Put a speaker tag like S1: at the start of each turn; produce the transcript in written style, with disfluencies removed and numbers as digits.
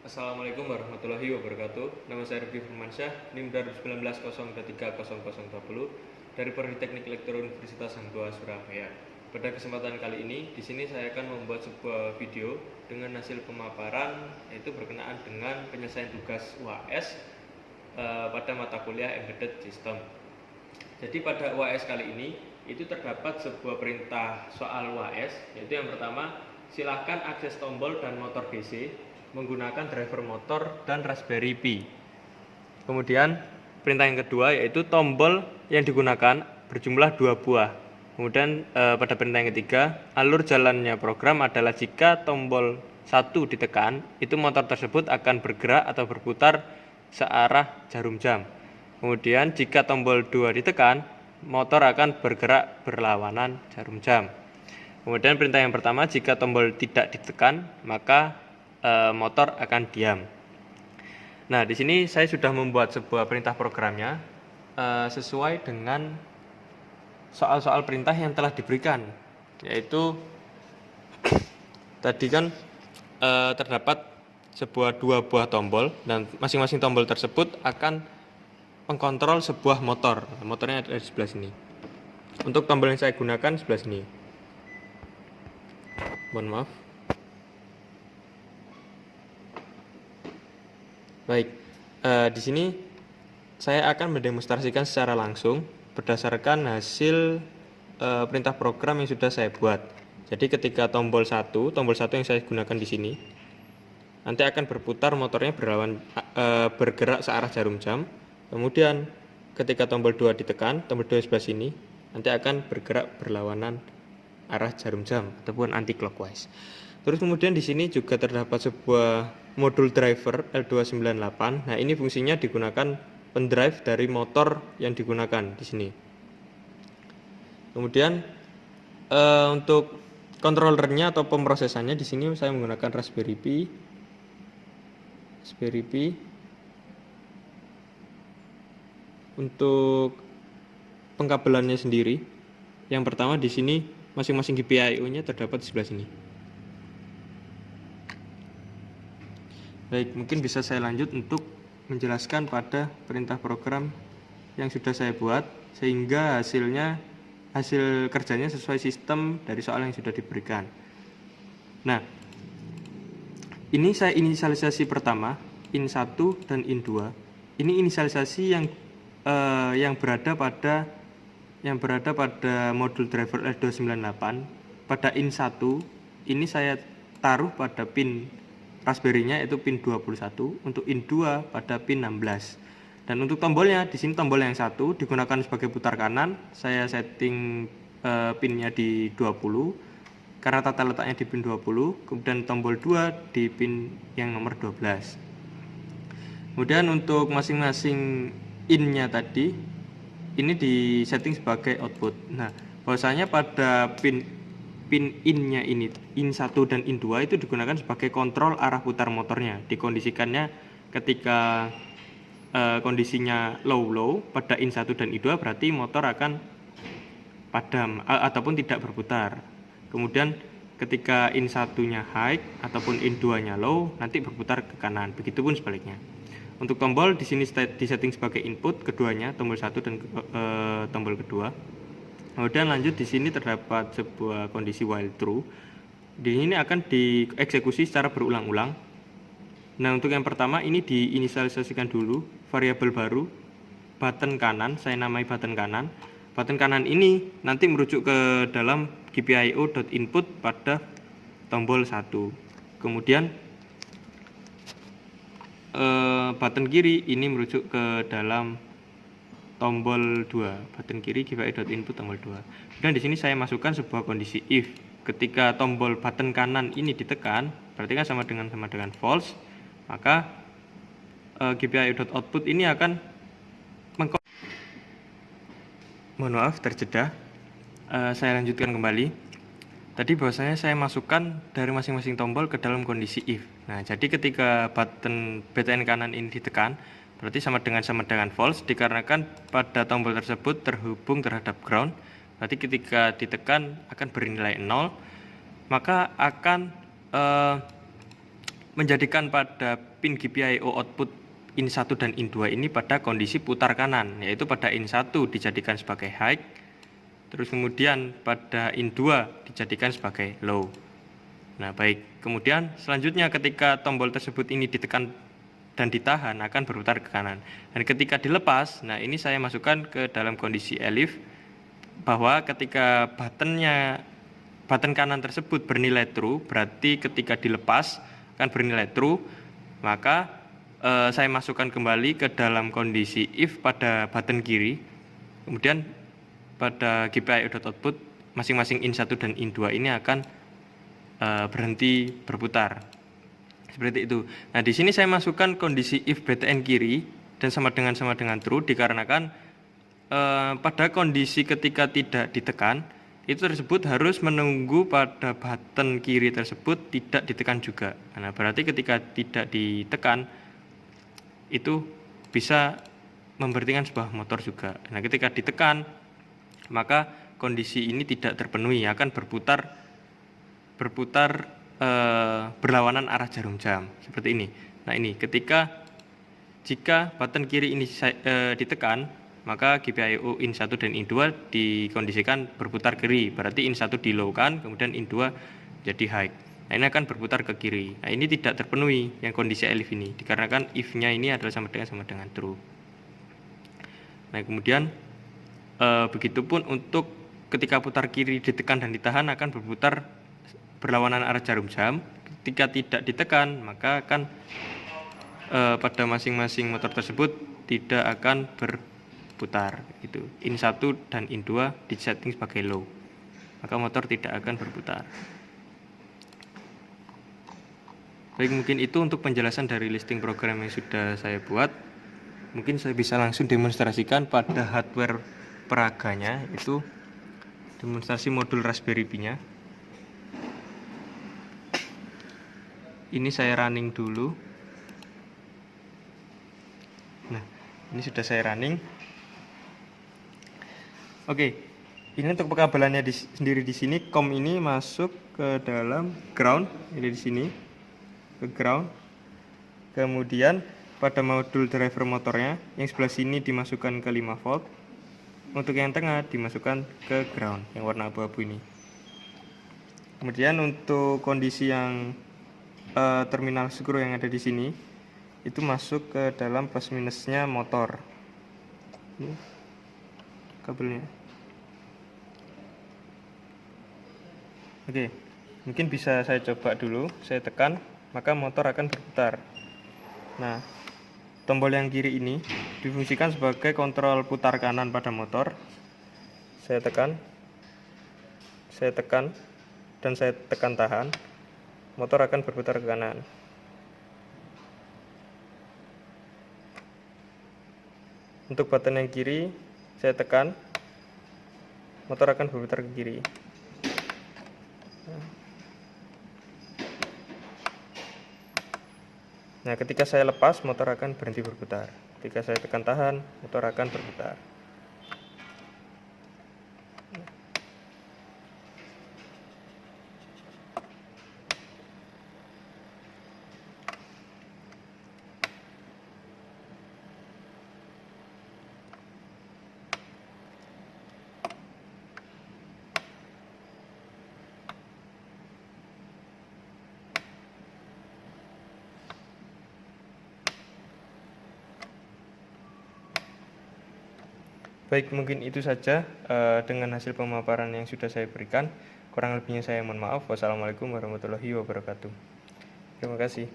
S1: Assalamualaikum warahmatullahi wabarakatuh. Nama saya Rifki Firmansyah, NIM 2019 dari Prodi Teknik Elektro Universitas Hang Tuah Surabaya. Pada kesempatan kali ini, di sini saya akan membuat sebuah video dengan hasil pemaparan yaitu berkenaan dengan penyelesaian tugas UAS pada mata kuliah Embedded System. Jadi pada UAS kali ini itu terdapat sebuah perintah soal UAS, yaitu yang pertama, silakan akses tombol dan motor DC menggunakan driver motor dan Raspberry Pi. Kemudian perintah yang kedua yaitu tombol yang digunakan berjumlah 2 buah. Kemudian pada perintah yang ketiga, alur jalannya program adalah jika tombol 1 ditekan, itu motor tersebut akan bergerak atau berputar searah jarum jam. Kemudian jika tombol 2 ditekan, motor akan bergerak berlawanan jarum jam. Kemudian perintah yang pertama, jika tombol tidak ditekan, maka motor akan diam. Nah, di sini saya sudah membuat sebuah perintah programnya sesuai dengan soal-soal perintah yang telah diberikan, yaitu tadi kan terdapat sebuah 2 buah tombol dan masing-masing tombol tersebut akan mengkontrol sebuah motor. Motornya ada di sebelah sini. Untuk tombol yang saya gunakan sebelah sini. Mohon maaf. Baik, di sini saya akan mendemonstrasikan secara langsung berdasarkan hasil perintah program yang sudah saya buat. Jadi ketika tombol 1 yang saya gunakan di sini, nanti akan berputar motornya bergerak searah jarum jam. Kemudian ketika tombol 2 ditekan, tombol 2 sebelah sini, nanti akan bergerak berlawanan arah jarum jam ataupun anti clockwise. Terus kemudian di sini juga terdapat sebuah modul driver L298. Nah, ini fungsinya digunakan pendrive dari motor yang digunakan di sini. Kemudian untuk controllernya atau pemrosesannya di sini saya menggunakan Raspberry Pi. Untuk pengkabelannya sendiri, yang pertama di sini masing-masing GPIO-nya terdapat di sebelah sini. Baik, mungkin bisa saya lanjut untuk menjelaskan pada perintah program yang sudah saya buat sehingga hasil kerjanya sesuai sistem dari soal yang sudah diberikan. Nah, ini saya inisialisasi pertama, IN1 dan IN2. Ini inisialisasi yang berada pada modul driver L298. Pada IN1 ini saya taruh pada pin Raspberry-nya yaitu pin 21, untuk IN2 pada pin 16. Dan untuk tombolnya, di sini tombol yang 1 digunakan sebagai putar kanan, saya setting pinnya di 20 karena tata letaknya di pin 20, kemudian tombol 2 di pin yang nomor 12. Kemudian untuk masing-masing in-nya tadi ini di setting sebagai output. Nah, bahwasanya pada pin in-nya ini, IN1 dan IN2 itu digunakan sebagai kontrol arah putar motornya. Dikondisikannya ketika kondisinya low pada IN1 dan IN2 berarti motor akan padam ataupun tidak berputar. Kemudian ketika IN1-nya high ataupun IN2-nya low nanti berputar ke kanan. Begitupun sebaliknya. Untuk tombol di sini disetting sebagai input keduanya, tombol 1 dan tombol kedua. Kemudian lanjut di sini terdapat sebuah kondisi while true. Di sini akan dieksekusi secara berulang-ulang. Nah, untuk yang pertama ini diinisialisasikan dulu variabel baru button kanan, saya namai button kanan. Button kanan ini nanti merujuk ke dalam GPIO.input pada tombol 1. Kemudian button kiri ini merujuk ke dalam tombol 2, button kiri GPIO.input tombol 2. Dan di sini saya masukkan sebuah kondisi if. Ketika tombol button kanan ini ditekan, berarti kan sama dengan false, maka GPIO.output ini akan mohon maaf terjeda. Saya lanjutkan kembali. Tadi bahwasanya saya masukkan dari masing-masing tombol ke dalam kondisi if. Nah, jadi ketika button BTN kanan ini ditekan, berarti sama dengan false dikarenakan pada tombol tersebut terhubung terhadap ground. Berarti ketika ditekan akan bernilai 0, maka akan menjadikan pada pin GPIO output in1 dan in2 ini pada kondisi putar kanan, yaitu pada in1 dijadikan sebagai high, terus kemudian pada in2 dijadikan sebagai low. Nah, baik. Kemudian selanjutnya ketika tombol tersebut ini ditekan dan ditahan akan berputar ke kanan. Dan ketika dilepas, nah ini saya masukkan ke dalam kondisi elif bahwa ketika button kanan tersebut bernilai true, berarti ketika dilepas akan bernilai true, maka saya masukkan kembali ke dalam kondisi if pada button kiri. Kemudian pada GPIO.output masing-masing in1 dan in2 ini akan berhenti berputar. Seperti itu. Nah, di sini saya masukkan kondisi if btn kiri dan sama dengan true dikarenakan pada kondisi ketika tidak ditekan itu tersebut harus menunggu pada button kiri tersebut tidak ditekan juga. Nah, berarti ketika tidak ditekan itu bisa memberhentikan sebuah motor juga. Nah, ketika ditekan maka kondisi ini tidak terpenuhi, akan berputar berlawanan arah jarum jam seperti ini. Nah, ini jika button kiri ini ditekan, maka GPIO in1 dan in2 dikondisikan berputar kiri, berarti in1 di low kan, kemudian in2 jadi high. Nah, ini akan berputar ke kiri. Nah, ini tidak terpenuhi yang kondisi elif ini, dikarenakan if-nya ini adalah sama dengan true. Nah, kemudian begitupun untuk ketika putar kiri ditekan dan ditahan akan berputar berlawanan arah jarum jam. Ketika tidak ditekan maka akan pada masing-masing motor tersebut tidak akan berputar gitu. In1 dan in2 disetting sebagai low, maka motor tidak akan berputar. Baik, mungkin itu untuk penjelasan dari listing program yang sudah saya buat. Mungkin saya bisa langsung demonstrasikan pada hardware peraganya, itu demonstrasi modul Raspberry Pi-nya. Ini saya running dulu. Nah, ini sudah saya running. Oke, ini untuk pekabelannya sendiri di sini. COM ini masuk ke dalam ground, ini di sini ke ground. Kemudian pada modul driver motornya yang sebelah sini dimasukkan ke 5 volt. Untuk yang tengah dimasukkan ke ground yang warna abu-abu ini. Kemudian untuk kondisi yang terminal screw yang ada di sini itu masuk ke dalam plus minusnya motor. Ini kabelnya. Oke, mungkin bisa saya coba dulu. Saya tekan, maka motor akan berputar. Nah, tombol yang kiri ini difungsikan sebagai kontrol putar kanan pada motor. Saya tekan, dan saya tekan tahan. Motor akan berputar ke kanan. Untuk button yang kiri, saya tekan, motor akan berputar ke kiri. Nah, ketika saya lepas, motor akan berhenti berputar. Ketika saya tekan tahan, motor akan berputar. Baik, mungkin itu saja dengan hasil pemaparan yang sudah saya berikan. Kurang lebihnya saya mohon maaf. Wassalamualaikum warahmatullahi wabarakatuh. Terima kasih.